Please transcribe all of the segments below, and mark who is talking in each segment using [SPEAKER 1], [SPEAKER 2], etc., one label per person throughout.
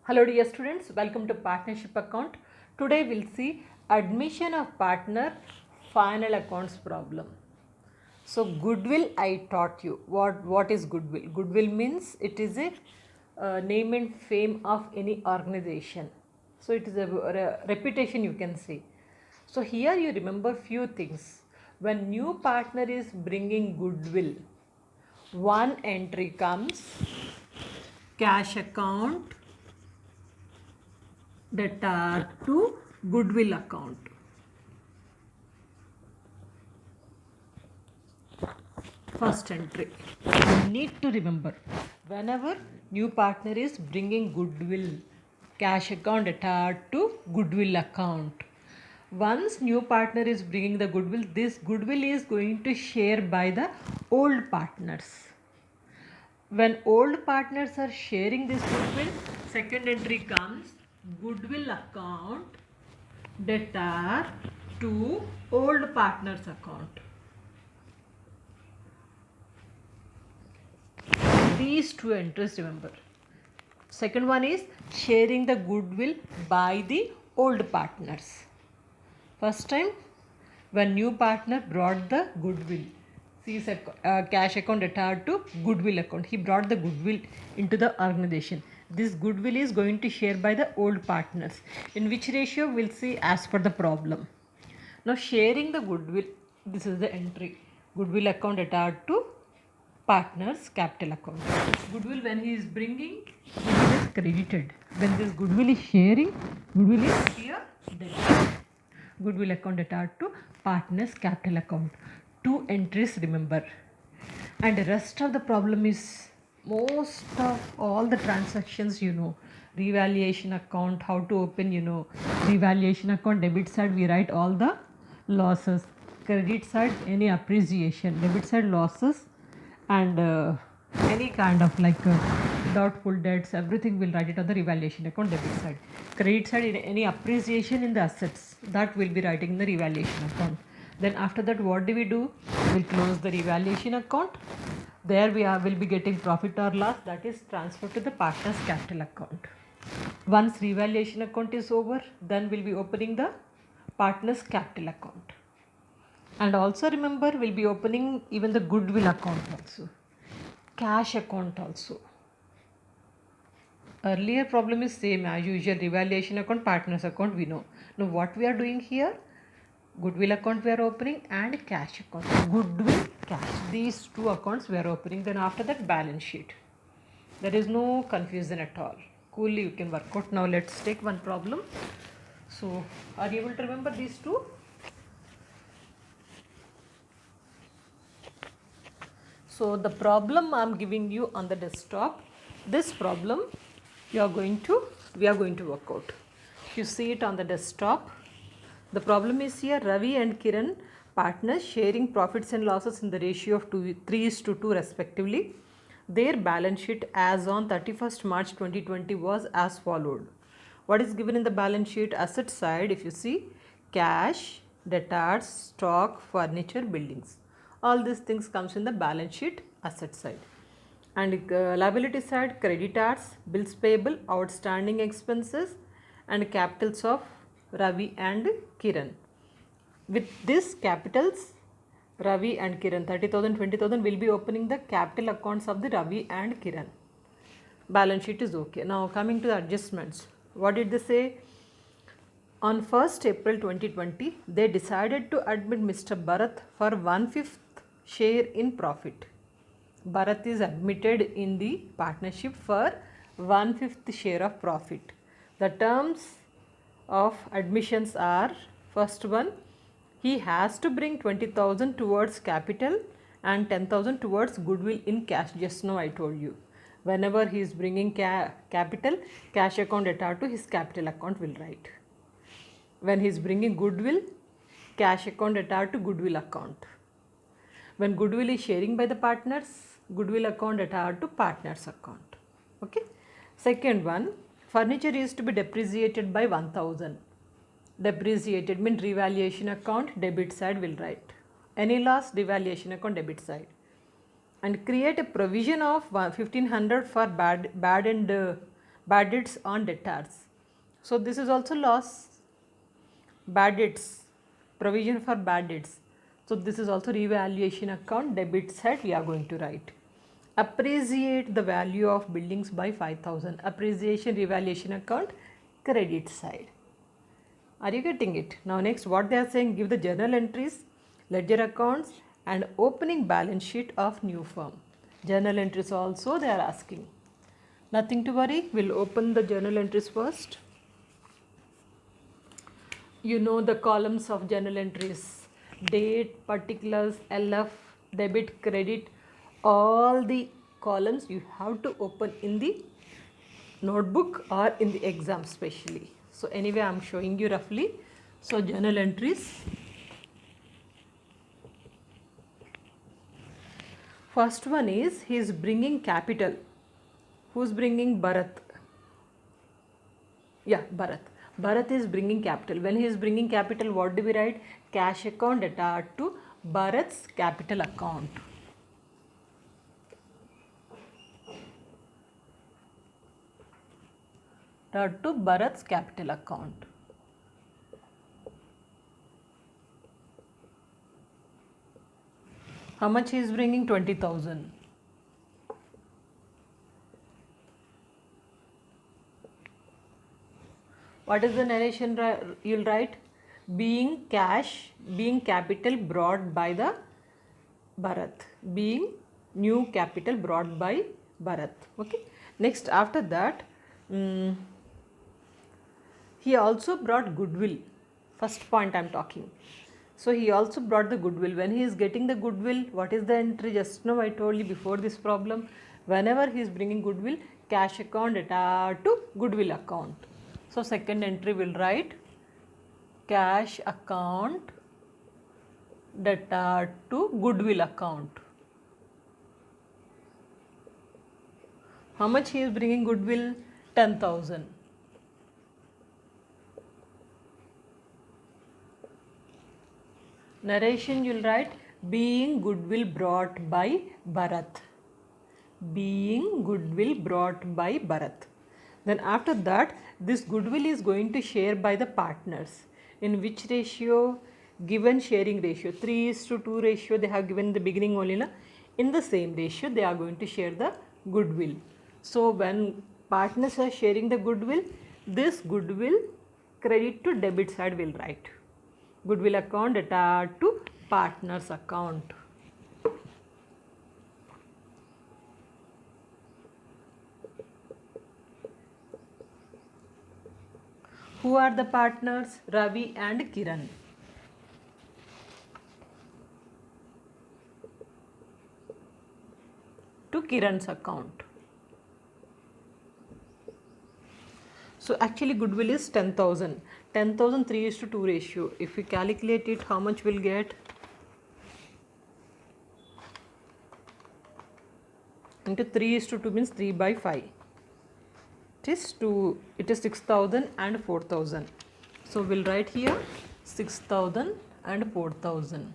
[SPEAKER 1] Hello dear students, welcome to partnership account. Today we'll see admission of partner final accounts problem. So goodwill I taught you. What is goodwill? Goodwill means it is a name and fame of any organization. So it is a reputation you can say. So here you remember few things. When new partner is bringing goodwill, one entry comes cash account debtor to goodwill account. First entry. You need to remember whenever new partner is bringing goodwill, cash account debtor to goodwill account. Once new partner is bringing the goodwill, this goodwill is going to share by the old partners. When old partners are sharing this goodwill, second entry comes goodwill account debtor to old partners account. These two entries remember. Second one is sharing the goodwill by the old partners. First time when new partner brought the goodwill, sees a cash account debtor to goodwill account. He brought the goodwill into the organization. This goodwill is going to share by the old partners. In which ratio we'll see as per the problem. Now sharing the goodwill, this is the entry. Goodwill account debtor to partners capital account. Goodwill when he is bringing, goodwill is credited. When this goodwill is sharing, goodwill is here debit. Goodwill account debtor to partners capital account. Two entries remember. And the rest of the problem is most of all the transactions you know. Revaluation account, how to open you know. Revaluation account debit side we write all the losses. Credit side any appreciation. Debit side losses and any kind of doubtful debts, everything will write it on the revaluation account debit side. Credit side any appreciation in the assets, that will be writing in the revaluation account. Then after that what do? We'll close the revaluation account. There will be getting profit or loss, that is transferred to the partner's capital account. Once revaluation account is over, then we'll be opening the partner's capital account. And also remember, we'll be opening even the goodwill account also, cash account also. Earlier problem is same as usual, revaluation account, partners account we know. Now what we are doing here, goodwill account we are opening and cash account. Goodwill, cash, these two accounts we are opening. Then after that balance sheet. There is no confusion at all. Coolly you can work out. Now let's take one problem. So are you able to remember these two? So the problem I am giving you on the desktop, this problem we are going to work out. If you see it on the desktop, the problem is here Ravi and Kiran partners sharing profits and losses in the ratio of 3:2 respectively. Their balance sheet as on 31st March 2020 was as followed. What is given in the balance sheet? Asset side, if you see, cash, debtors, stock, furniture, buildings. All these things comes in the balance sheet asset side. And liability side, creditors, bills payable, outstanding expenses and capitals of Ravi and Kiran. With this capitals, Ravi and Kiran, 30,000, 20,000 will be opening the capital accounts of the Ravi and Kiran. Balance sheet is okay. Now coming to the adjustments. What did they say? On 1st April 2020, they decided to admit Mr. Bharat for 1/5 share in profit. Bharat is admitted in the partnership for 1/5 share of profit. The terms of admissions are, first one, he has to bring 20,000 towards capital and 10,000 towards goodwill in cash. Just now I told you. Whenever he is bringing capital, cash account debtor to his capital account will write. When he is bringing goodwill, cash account debtor to goodwill account. When goodwill is sharing by the partners, goodwill account debtor to partners account. Okay. Second one, furniture is to be depreciated by 1,000. Depreciated means revaluation account debit side will write. Any loss, devaluation account debit side. And create a provision of 1,500 for bad and bad debts on debtors. So this is also loss. Bad debts, provision for bad debts. So this is also revaluation account, debit side we are going to write. Appreciate the value of buildings by 5,000. Appreciation revaluation account, credit side. Are you getting it? Now next what they are saying, give the journal entries, ledger accounts and opening balance sheet of new firm. Journal entries also they are asking. Nothing to worry, we'll open the journal entries first. You know the columns of journal entries, date, particulars, LF, debit, credit, all the columns you have to open in the notebook or in the exam specially. So anyway I am showing you roughly. So journal entries. First one is he is bringing capital. Who's bringing? Bharat. Yeah, Bharat. Bharat is bringing capital. When he is bringing capital, what do we write? Cash account attached to Bharat's capital account. Attached to Bharat's capital account. How much he is bringing? 20,000. What is the narration you'll write? Being cash, being capital brought by the Bharat. Being new capital brought by Bharat. Okay. Next after that, he also brought goodwill. First point I am talking. So he also brought the goodwill. When he is getting the goodwill, what is the entry? Just now I told you before this problem. Whenever he is bringing goodwill, cash account attached to goodwill account. So second entry will write cash account attached to goodwill account. How much he is bringing goodwill? 10,000. Narration you will write being goodwill brought by Bharat. Being goodwill brought by Bharat. Then after that, this goodwill is going to share by the partners. In which ratio? Given sharing ratio. 3:2 ratio they have given in the beginning only. Na? In the same ratio they are going to share the goodwill. So when partners are sharing the goodwill, this goodwill credit to debit side will write. Goodwill account attached to partners account. Who are the partners? Ravi and Kiran. To Kiran's account. So actually goodwill is 10,000. 10,000 3:2 ratio. If we calculate it, how much we'll get? Into 3:2 means 3/5. It is 6,000 and 4,000. So we'll write here 6,000 and 4,000.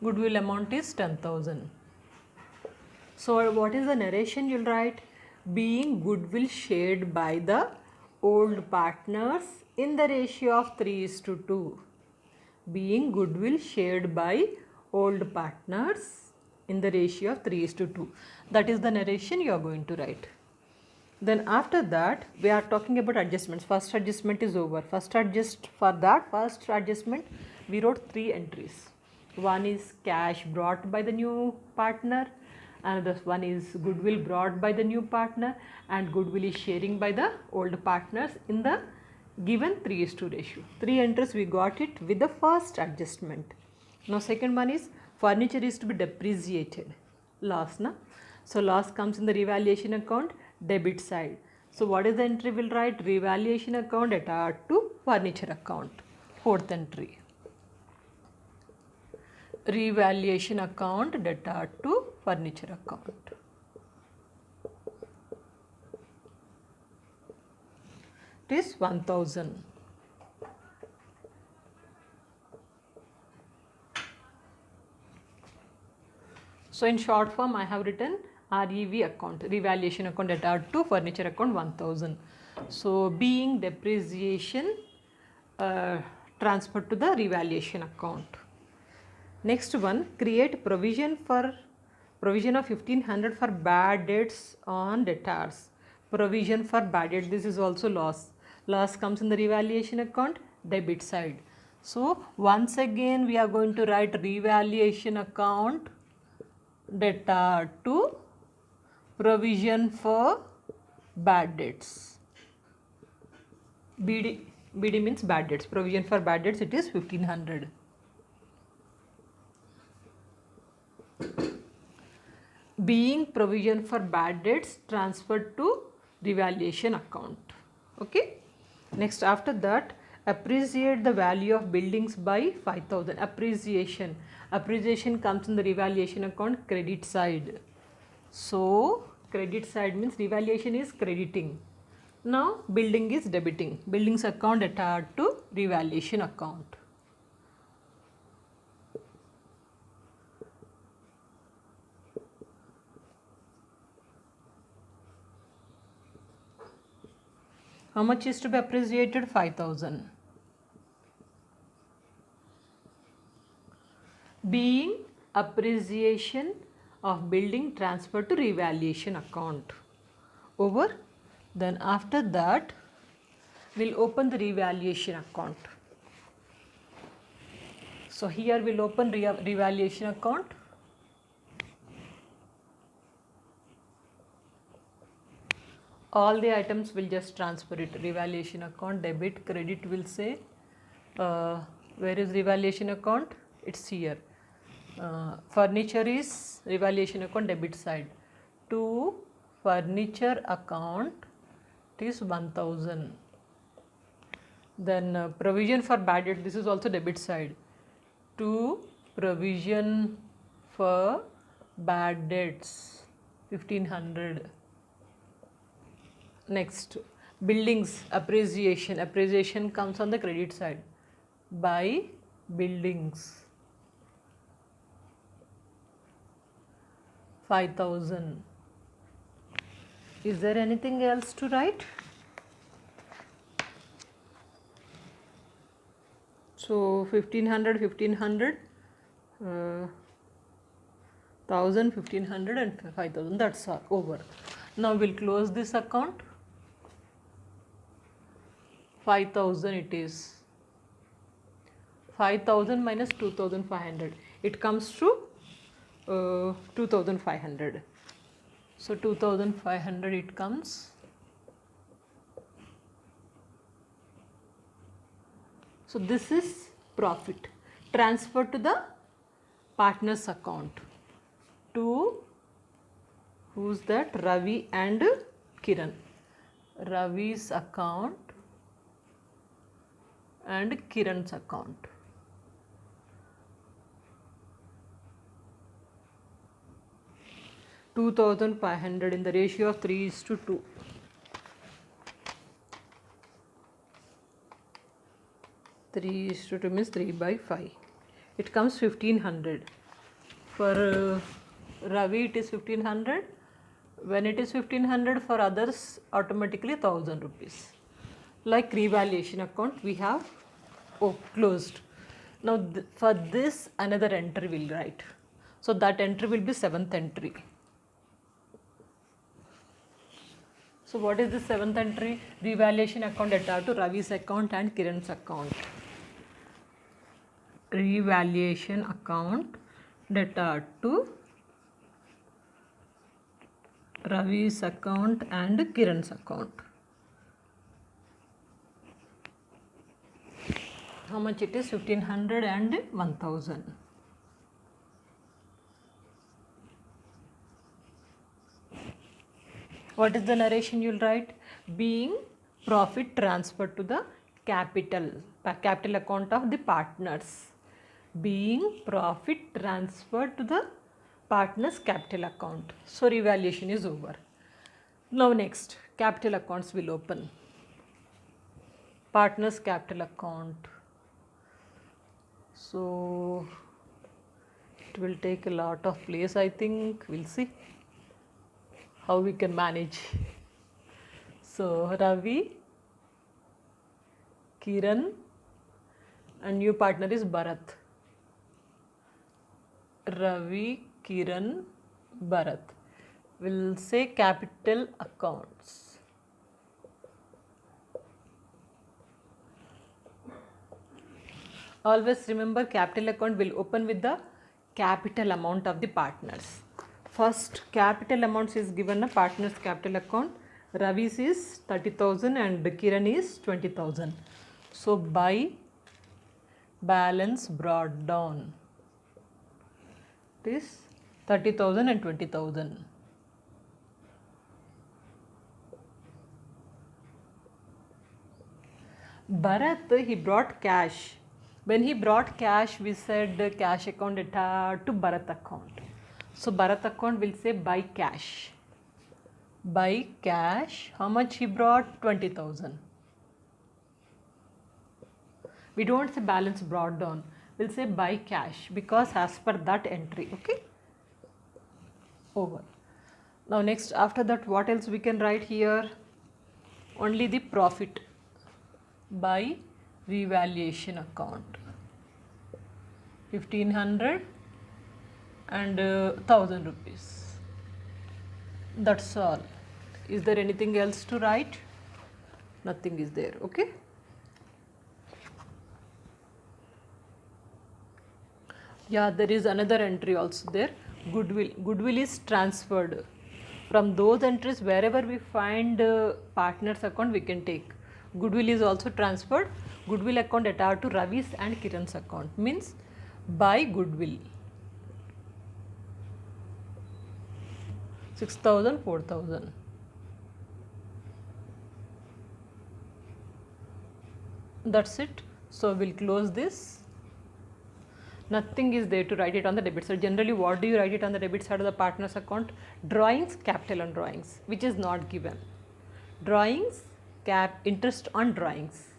[SPEAKER 1] Goodwill amount is 10,000. So what is the narration you'll write? Being goodwill shared by the old partners in the ratio of 3:2. Being goodwill shared by old partners in the ratio of 3:2. That is the narration you are going to write. Then after that we are talking about adjustments. First adjustment is over. First adjustment we wrote 3 entries. One is cash brought by the new partner, another one is goodwill brought by the new partner, and goodwill is sharing by the old partners in the given 3:2 ratio. 3 entries we got it with the first adjustment. Now second one is furniture is to be depreciated. Loss, na? So loss comes in the revaluation account, debit side. So what is the entry we'll write? Revaluation account attached to furniture account. Fourth entry. Revaluation account attached to furniture account. It is 1,000. So in short form I have written REV account, revaluation account at R2, furniture account 1000. So being depreciation transferred to the revaluation account. Next one, create provision of 1500 for bad debts on debtors. Provision for bad debt, this is also loss. Loss comes in the revaluation account, debit side. So once again we are going to write revaluation account debtor to provision for bad debts. BD means bad debts. Provision for bad debts, it is 1500. Being provision for bad debts transferred to revaluation account. Okay. Next, after that, appreciate the value of buildings by 5000. Appreciation comes in the revaluation account, credit side. So credit side means revaluation is crediting. Now building is debiting. Buildings account attached to revaluation account. How much is to be appreciated? 5000. Being appreciation of building transferred to revaluation account. Over. Then after that, we'll open the revaluation account. So here we'll open revaluation account. All the items will just transfer it. Revaluation account, debit, credit will say, where is revaluation account? It's here. Furniture is revaluation account, debit side. To furniture account, it is 1000. Then provision for bad debt, this is also debit side. To provision for bad debts, 1500. Next, buildings appreciation. Appreciation comes on the credit side by buildings, 5000. Is there anything else to write? So 1500, 1500, 1000, 1500 and 5000, that's all over. Now we'll close this account. 5000 it is. 5000 minus 2500, it comes to 2500. So 2500 it comes. So this is profit transferred to the partners account. To who's that? Ravi and Kiran. Ravi's account and Kiran's account. $2,500 in the ratio of 3:2. 3:2 means 3/5. It comes 1500. For Ravi it is 1500. When it is 1500, for others automatically 1000 rupees. Like revaluation account we have closed. Now for this another entry will write. So that entry will be 7th entry. So what is the 7th entry? Revaluation account attached to Ravi's account and Kiran's account. Revaluation account attached to Ravi's account and Kiran's account. How much it is? 1500 and 1000. What is the narration you'll write? Being profit transferred to the capital account of the partners. Being profit transferred to the partners capital account. So revaluation is over. Now next, capital accounts will open. Partners capital account. So it will take a lot of place, I think. We'll see. how we can manage. So Ravi, Kiran, and new partner is Bharat. Ravi, Kiran, Bharat. We'll say capital accounts. Always remember, capital account will open with the capital amount of the partners. First capital amounts is given a partner's capital account. Ravi's is 30,000 and Kiran is 20,000. So by balance brought down, it is 30,000 and 20,000. Bharat, he brought cash. When he brought cash, we said cash account attached to Bharat account. So Bharat account will say by cash. By cash, how much he brought? 20,000. We don't say balance brought down. We'll say by cash because as per that entry. Okay. Over. Now next, after that, what else we can write here? Only the profit by revaluation account. 1,500 and 1,000 rupees. That's all. Is there anything else to write? Nothing is there. Okay. Yeah, there is another entry also there. Goodwill. Goodwill is transferred. From those entries, wherever we find partners account, we can take. Goodwill is also transferred. Goodwill account attached to Ravi's and Kiran's account, means by goodwill. 6,000, 4,000. That's it. So we'll close this. Nothing is there to write it on the debit side. Generally, what do you write it on the debit side of the partner's account? Drawings, capital on drawings, which is not given. Drawings, interest on drawings.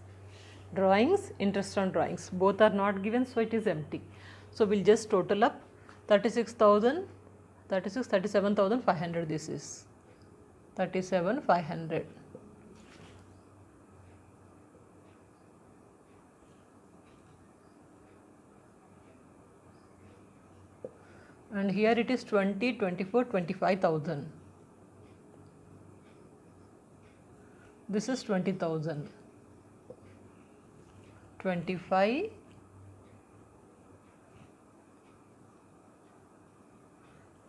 [SPEAKER 1] Drawings, interest on drawings. Both are not given, so it is empty. So we'll just total up 37,500. This is 37,500. And here it is 20, 24, 25,000. This is 20,000. 25,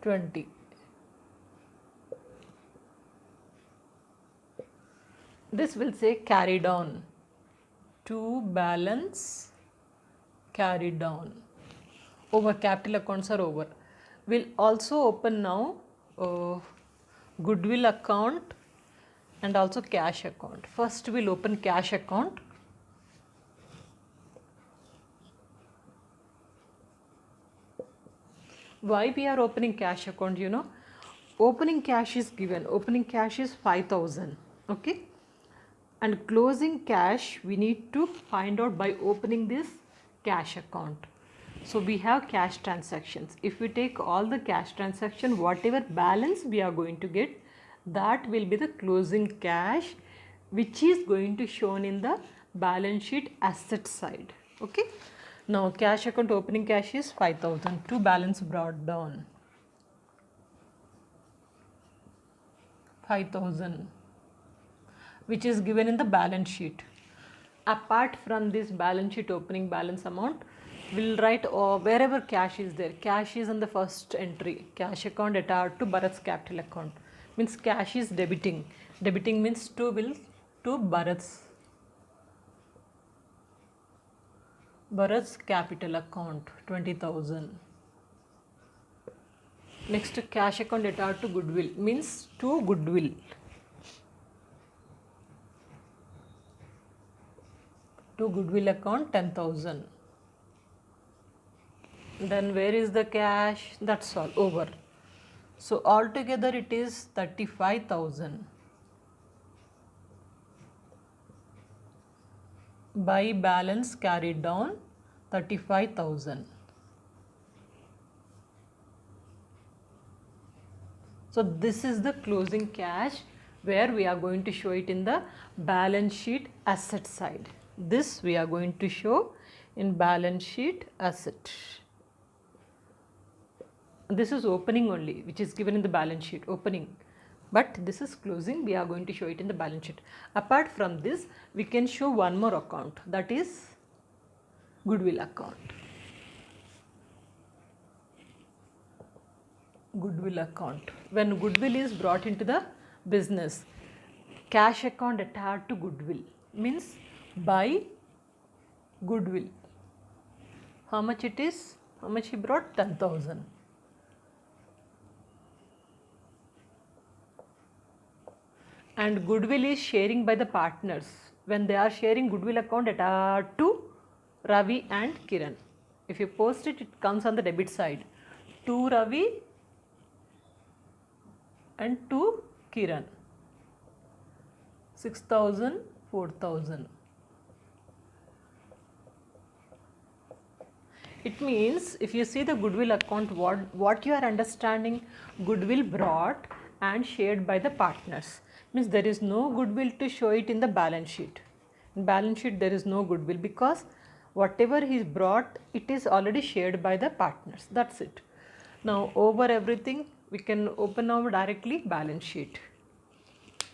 [SPEAKER 1] 20. This will say carried on. To balance carried on. Over, capital accounts are over. We'll also open now goodwill account and also cash account. First we'll open cash account. Why we are opening cash account? You know, opening cash is given. Opening cash is 5,000. Okay. And closing cash we need to find out by opening this cash account. So we have cash transactions. If we take all the cash transaction, whatever balance we are going to get, that will be the closing cash, which is going to shown in the balance sheet asset side. Okay. Now cash account opening cash is 5,000. To balance brought down 5,000, which is given in the balance sheet. Apart from this balance sheet opening balance amount, we'll write wherever cash is there. Cash is in the first entry. Cash account attached to Bharat's capital account. Means cash is debiting. Debiting means to Bharat's capital account, 20,000. Next, cash account attached to goodwill means to goodwill. To goodwill account, 10,000. Then where is the cash? That's all, over. So altogether it is 35,000. By balance carried down, 35,000. So this is the closing cash where we are going to show it in the balance sheet asset side. This we are going to show in balance sheet asset. This is opening only, which is given in the balance sheet, opening. But this is closing, we are going to show it in the balance sheet. Apart from this, we can show one more account, that is goodwill account. Goodwill account. When goodwill is brought into the business, cash account attached to goodwill means buy goodwill. How much it is? How much he brought? 10,000. And goodwill is sharing by the partners. When they are sharing goodwill account attached to Ravi and Kiran. If you post it, it comes on the debit side. To Ravi and to Kiran. 6,000, 4,000. It means if you see the goodwill account, what you are understanding, goodwill brought and shared by the partners. Means there is no goodwill to show it in the balance sheet. In balance sheet there is no goodwill because whatever he brought, it is already shared by the partners. That's it. Now over everything we can open now directly balance sheet.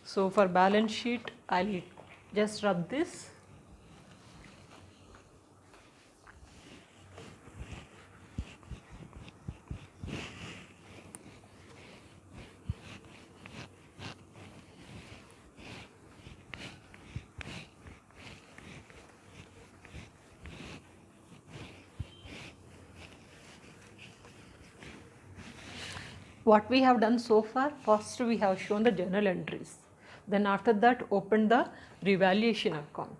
[SPEAKER 1] So for balance sheet I'll just rub this. What we have done so far, first we have shown the journal entries. Then after that open the revaluation account.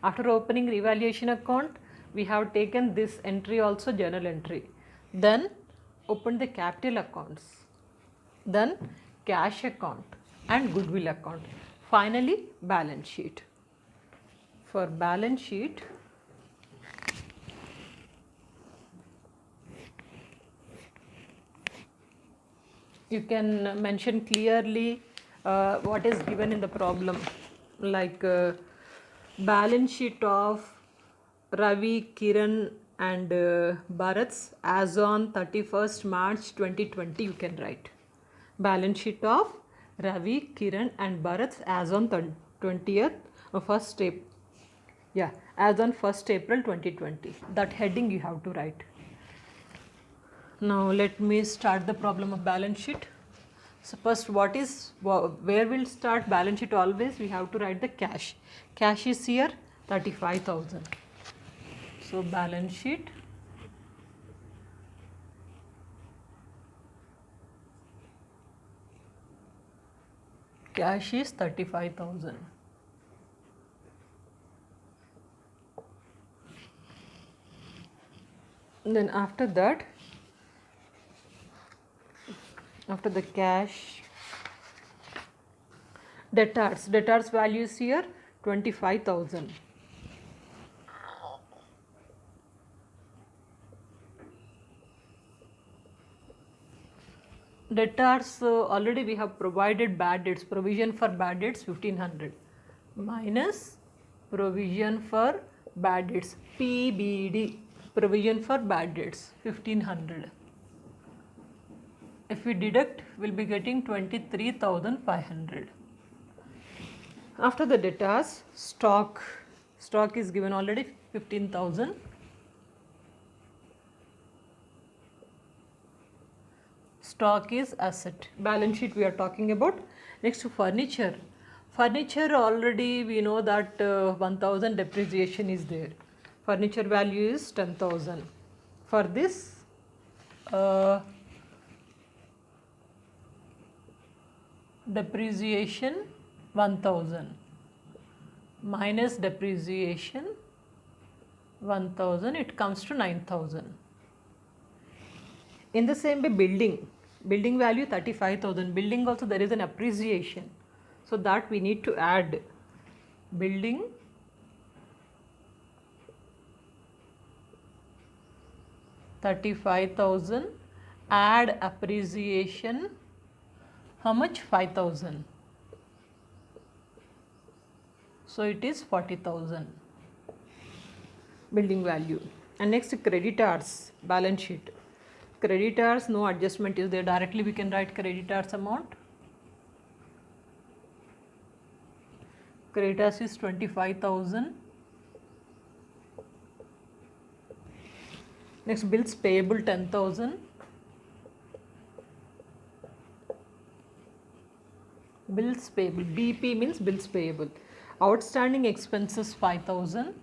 [SPEAKER 1] After opening revaluation account, we have taken this entry also journal entry. Then open the capital accounts. Then cash account and goodwill account. Finally balance sheet. For balance sheet, you can mention clearly what is given in the problem, like balance sheet of Ravi, Kiran and Bharat's as on 31st March 2020 you can write. Balance sheet of Ravi, Kiran and Bharat's as on 20th first April. Yeah, as on 1st April 2020. That heading you have to write. Now let me start the problem of balance sheet. So first where we'll start balance sheet, always we have to write the cash. Cash is here 35,000. So balance sheet cash is 35,000. Then after that, after the cash, debtors value is here 25,000. Debtors already we have provided bad debts, provision for bad debts 1500 minus provision for bad debts, PBD, provision for bad debts 1500. If we deduct, we'll be getting 23,500. After the debtors, stock is given already 15,000. Stock is asset. Balance sheet we are talking about. Next, furniture. Furniture already we know that 1,000 depreciation is there. Furniture value is 10,000. For this, depreciation 1000 minus depreciation 1000, it comes to 9000. In the same way, building value 35,000. Building also there is an appreciation, so that we need to add building 35,000, add appreciation How much? 5,000. So it is 40,000 building value. And next, creditors balance sheet. Creditors, no adjustment is there. Directly we can write creditors amount. Creditors is 25,000. Next, bills payable 10,000. Bills payable, BP means bills payable. Outstanding expenses 5,000.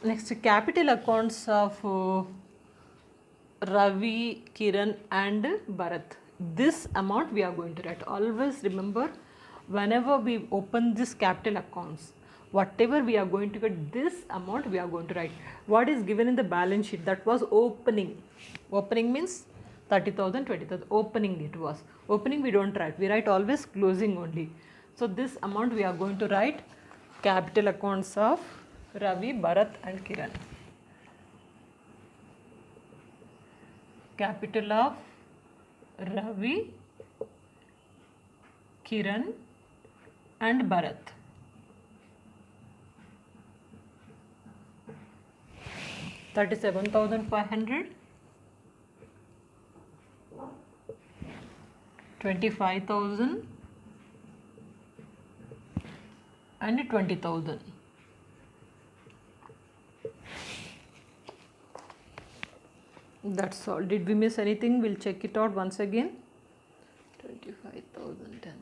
[SPEAKER 1] Next, capital accounts of Ravi, Kiran and Bharat. This amount we are going to write. Always remember, whenever we open this capital accounts, whatever we are going to get, this amount we are going to write. What is given in the balance sheet? That was opening. Opening means 30,000, 20,000. Opening it was. Opening we don't write. We write always closing only. So this amount we are going to write capital accounts of Ravi, Bharat and Kiran. Capital of Ravi, Kiran and Bharat. 37,500, 25,000 and 20,000. That's all. Did we miss anything? We'll check it out once again. 25,000, 10,000.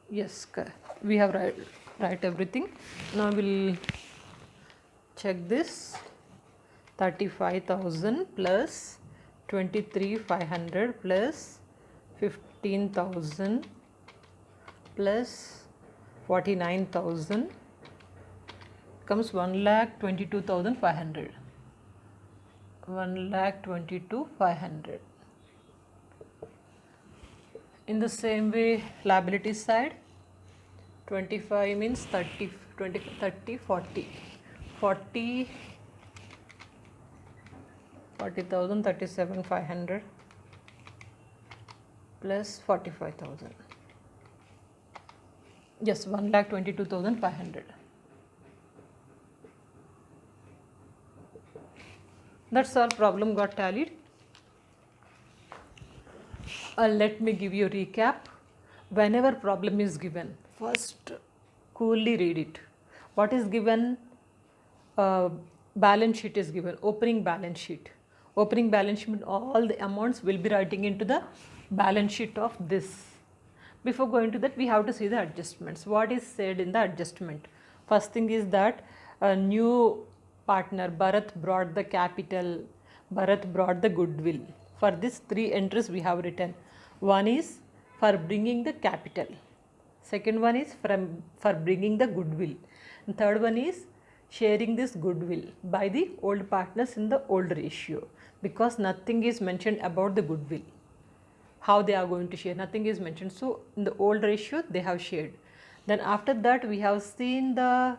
[SPEAKER 1] Yes, we have write everything. Now we'll check this. 35,000 plus 23,500 plus 15,000 plus 49,000 comes 1,22,500. 1,22,500. In the same way, liability side, 25 means 30, 20, 30, 40. 40,000, 37,500 plus 45,000. Yes, 1,22,500. That's all. Problem got tallied. Let me give you a recap. Whenever problem is given, first coolly read it. What is given? Balance sheet is given. Opening balance sheet. Opening balance sheet, all the amounts will be writing into the balance sheet of this. Before going to that, we have to see the adjustments. What is said in the adjustment? First thing is that a new partner, Bharat, brought the capital, Bharat brought the goodwill. For these three entries we have written. One is for bringing the capital. Second one is for bringing the goodwill. And third one is sharing this goodwill by the old partners in the old ratio, because nothing is mentioned about the goodwill. How they are going to share, nothing is mentioned. So in the old ratio they have shared. Then after that we have seen the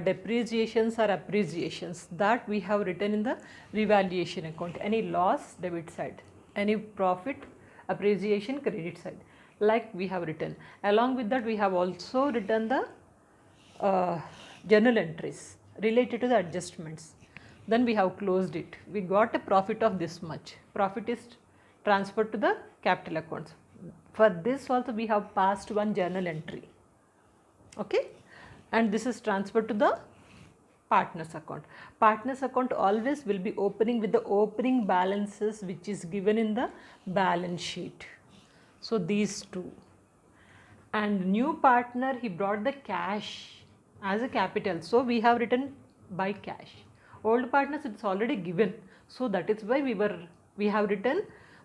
[SPEAKER 1] depreciations or appreciations that we have written in the revaluation account. Any loss, debit side. Any profit, appreciation, credit side. Like we have written. Along with that we have also written the journal entries related to the adjustments. Then we have closed it. We got a profit of this much. Profit is transferred to the capital accounts. For this also we have passed one journal entry. Okay, and this is transferred to the partners account. Partners account always will be opening with the opening balances which is given in the balance sheet. So these two. And new partner, he brought the cash as a capital. So we have written by cash. Old partners, it's already given. So that is why we have written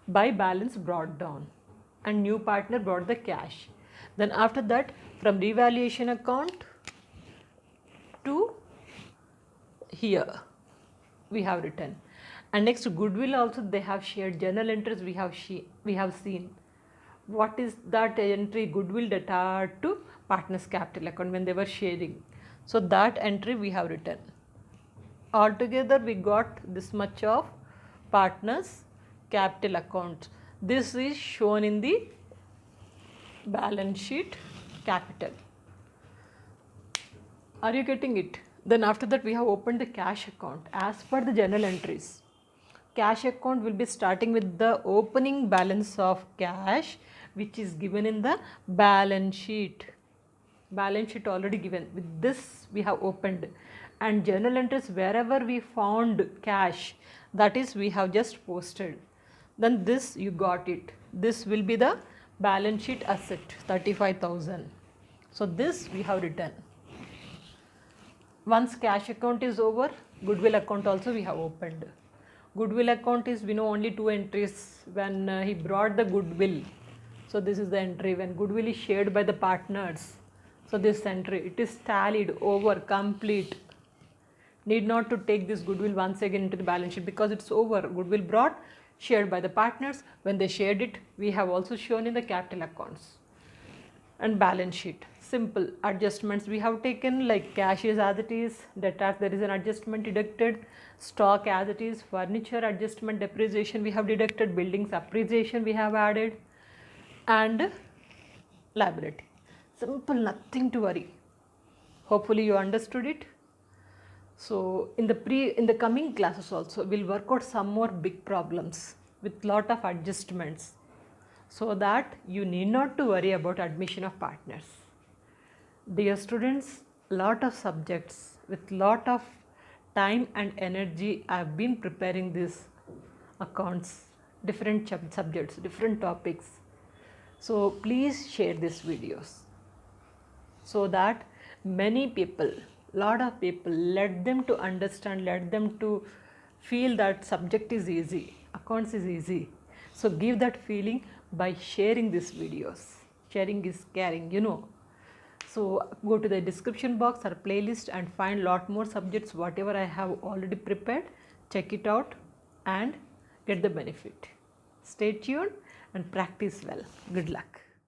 [SPEAKER 1] by balance brought down. And new partner brought the cash. Then after that, from revaluation account to here we have written. And next, goodwill also they have shared. Journal entries we have seen. what is that entry? Goodwill debtor to partners capital account when they were sharing. So that entry we have written. Altogether we got this much of partners capital account. This is shown in the balance sheet capital. Are you getting it? Then after that we have opened the cash account as per the journal entries. Cash account will be starting with the opening balance of cash which is given in the balance sheet. Balance sheet already given. With this we have opened, and journal entries wherever we found cash, that is we have just posted. Then this you got it. This will be the balance sheet asset 35,000. So this we have written. Once cash account is over, goodwill account also we have opened. Goodwill account is, we know, only two entries when he brought the goodwill. So this is the entry when goodwill is shared by the partners. So this entry, it is tallied over, complete. Need not to take this goodwill once again into the balance sheet because it's over. Goodwill brought, shared by the partners. When they shared it, we have also shown in the capital accounts. And balance sheet, simple adjustments we have taken, like cash is as it is, debtors there is an adjustment deducted, stock as it is, furniture adjustment, depreciation we have deducted, buildings appreciation we have added, and liability. Simple, nothing to worry. Hopefully you understood it. So in the coming classes also we'll work out some more big problems with lot of adjustments, so that you need not to worry about admission of partners. Dear students, lot of subjects with lot of time and energy I have been preparing these accounts, different subjects, different topics. So please share these videos so that many people, lot of people, let them to understand, let them to feel that subject is easy, accounts is easy. So give that feeling by sharing these videos. Sharing is caring, you know. So go to the description box or playlist and find lot more subjects whatever I have already prepared. Check it out and get the benefit. Stay tuned and practice well. Good luck.